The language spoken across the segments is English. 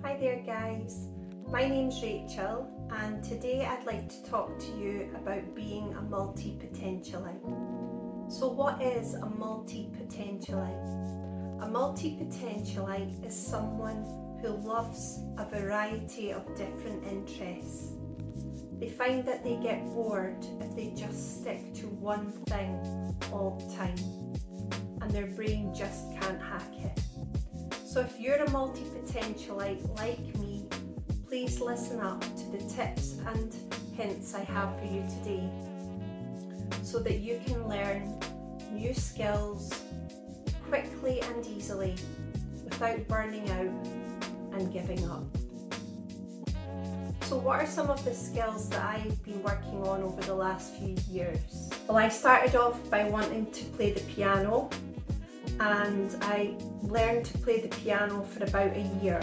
Hi there guys, my name's Rachel and today I'd like to talk to you about being a multipotentialite. So what is a multipotentialite? A multipotentialite is someone who loves a variety of different interests. They find that they get bored if they just stick to one thing all the time and their brain just can't hack it. So if you're a multipotentialite like me, please listen up to the tips and hints I have for you today so that you can learn new skills quickly and easily without burning out and giving up. So what are some of the skills that I've been working on over the last few years? Well, I started off by wanting to play the piano, and I learned to play the piano for about a year,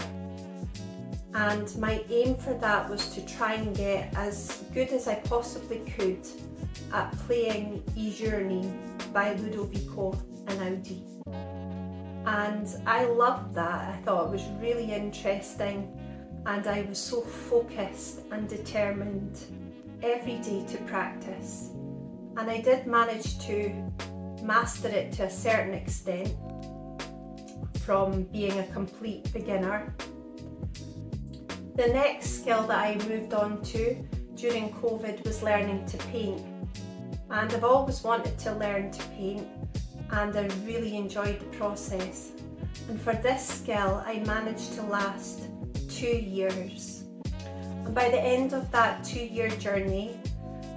and my aim for that was to try and get as good as I possibly could at playing I Giorni by Ludovico Einaudi, and I loved that. I thought it was really interesting and I was so focused and determined every day to practice, and I did manage to master it to a certain extent from being a complete beginner. The next skill that I moved on to during COVID was learning to paint, and I've always wanted to learn to paint and I really enjoyed the process, and for this skill I managed to last 2 years, and by the end of that 2-year journey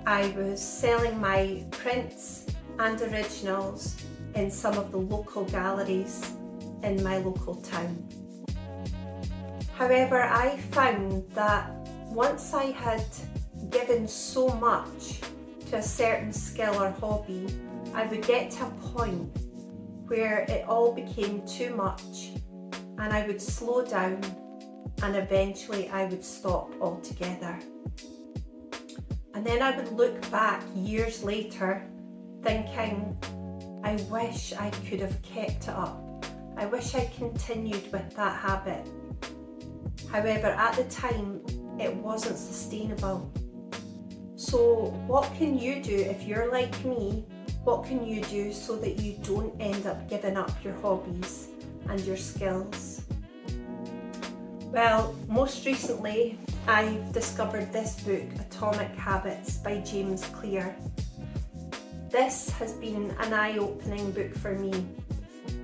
I was selling my prints and originals in some of the local galleries in my local town. However, I found that once I had given so much to a certain skill or hobby, I would get to a point where it all became too much and I would slow down and eventually I would stop altogether. And then I would look back years later thinking, I wish I could have kept it up. I wish I continued with that habit. However, at the time, it wasn't sustainable. So what can you do if you're like me? What can you do so that you don't end up giving up your hobbies and your skills? Well, most recently, I've discovered this book, Atomic Habits by James Clear. This has been an eye-opening book for me.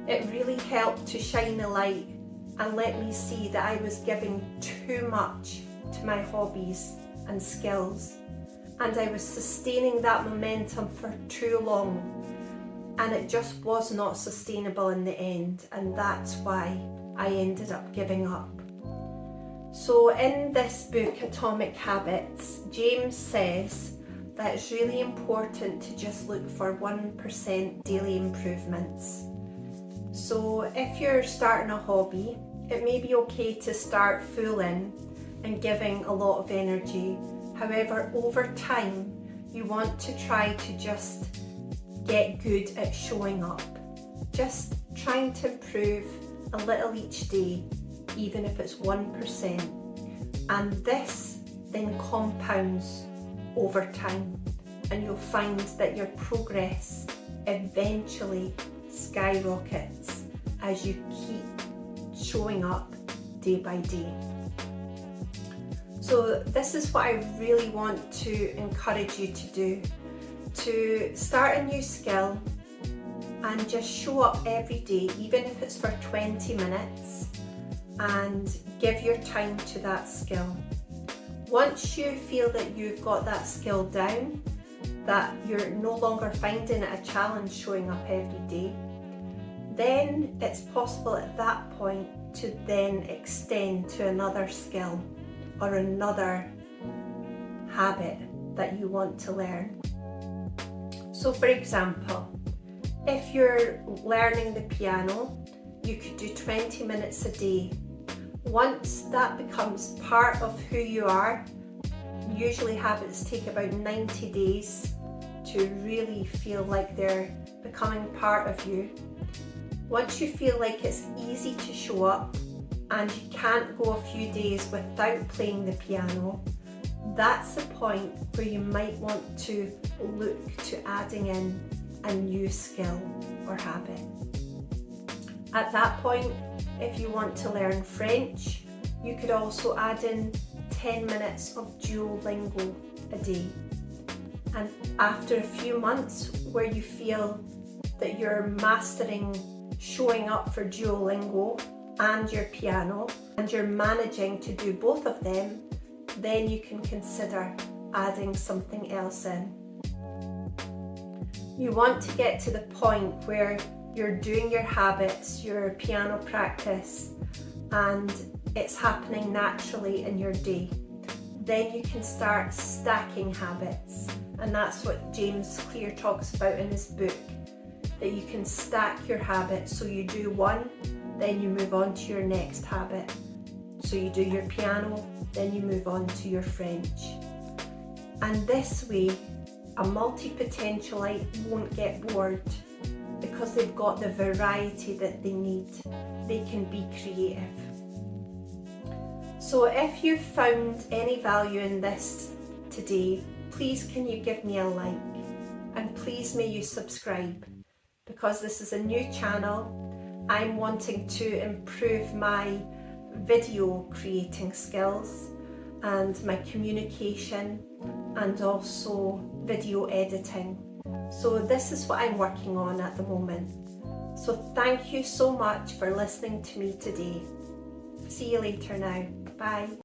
It really helped to shine a light and let me see that I was giving too much to my hobbies and skills, and I was sustaining that momentum for too long, and it just was not sustainable in the end, and that's why I ended up giving up. So in this book, Atomic Habits, James says that it's really important to just look for 1% daily improvements. So if you're starting a hobby, it may be okay to start full in and giving a lot of energy. However, over time, you want to try to just get good at showing up. Just trying to improve a little each day, even if it's 1%. And this then compounds over time, and you'll find that your progress eventually skyrockets as you keep showing up day by day. So this is what I really want to encourage you to do, to start a new skill and just show up every day, even if it's for 20 minutes, and give your time to that skill. Once you feel that you've got that skill down, that you're no longer finding it a challenge showing up every day, then it's possible at that point to then extend to another skill or another habit that you want to learn. So for example, if you're learning the piano, you could do 20 minutes a day. Once that becomes part of who you are, usually habits take about 90 days to really feel like they're becoming part of you. Once you feel like it's easy to show up, and you can't go a few days without playing the piano, that's the point where you might want to look to adding in a new skill or habit. At that point, if you want to learn French, you could also add in 10 minutes of Duolingo a day. And after a few months where you feel that you're mastering showing up for Duolingo and your piano, and you're managing to do both of them, then you can consider adding something else in. You want to get to the point where you're doing your habits, your piano practice, and it's happening naturally in your day. Then you can start stacking habits, and that's what James Clear talks about in his book, that you can stack your habits. So you do one, then you move on to your next habit. So you do your piano, then you move on to your French. And this way, a multi-potentialite won't get bored because they've got the variety that they need. They can be creative. So if you found any value in this today, please can you give me a like, and please may you subscribe, because this is a new channel. I'm wanting to improve my video creating skills and my communication and also video editing. So this is what I'm working on at the moment. So thank you so much for listening to me today. See you later now. Bye.